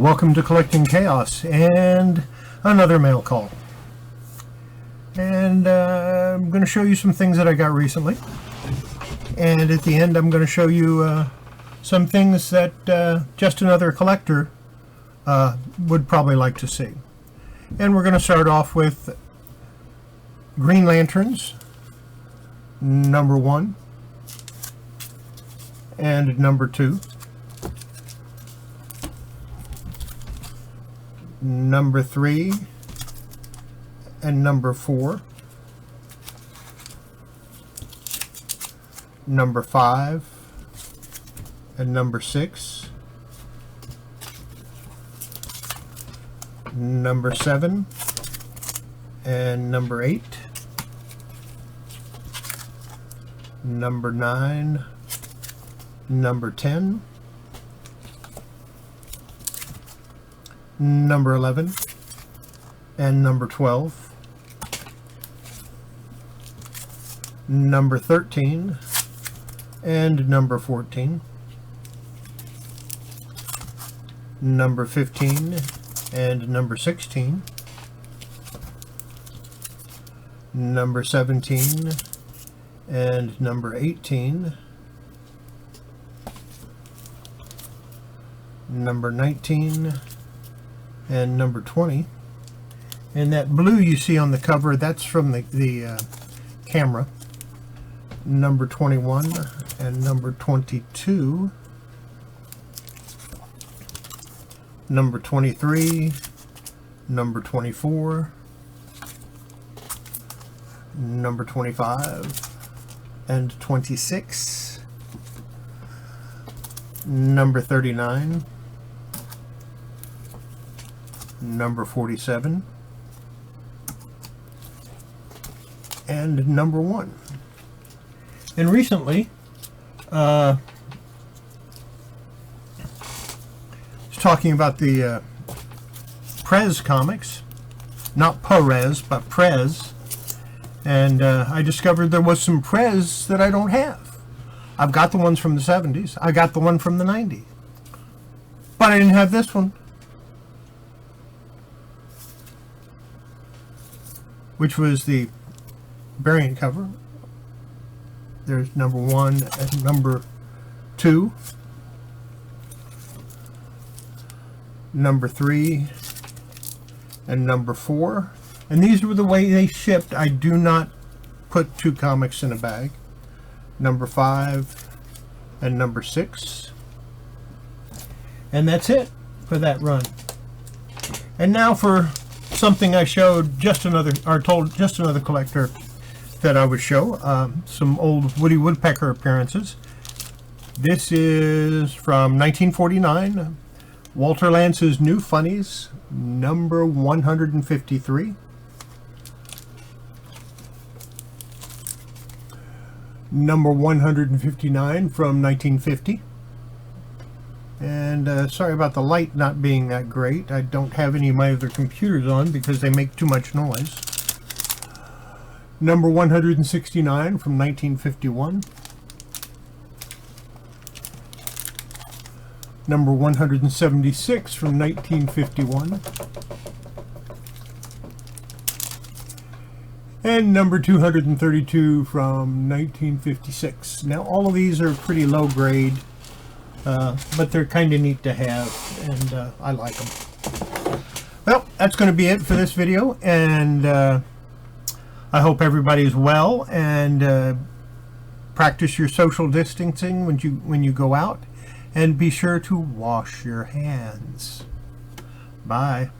Welcome to Collecting Chaos and another mail call. And I'm going to show you some things that I got recently. And at the end I'm going to show you some things that just another collector would probably like to see. And we're going to start off with Green Lanterns, number 1 and number 2. Number 3 and number 4. Number 5 and number 6. Number 7 and number 8. Number 9, number 10. Number 11 and number 12, number 13 and number 14, number 15 and number 16, number 17 and number 18, number 19 and number 20. And that blue you see on the cover, that's from the camera. Number 21 and number 22. Number 23, number 24, number 25 and 26, number 39, number 47, and number 1. And recently, I was talking about the Prez comics, not Perez, but Prez, and I discovered there was some Prez that I don't have. I've got the ones from the 70s, I got the one from the 90s, but I didn't have this one, which was the variant cover. There's number 1 and number 2, number 3 and number 4, and these were the way they shipped. I do not put 2 comics in a bag. Number 5 and number 6, and that's it for that run. And now for something I showed told just another collector that I would show, some old Woodpecker appearances. This is from 1949, Walter Lance's New Funnies, number 153. Number 159 from 1950. And sorry about the light not being that great. I don't have any of my other computers on because they make too much noise. Number 169 from 1951. Number 176 from 1951. And number 232 from 1956. Now all of these are pretty low grade, but they're kind of neat to have, and I like them. Well, that's going to be it for this video, and I hope everybody's well, and practice your social distancing when you go out, and be sure to wash your hands. Bye.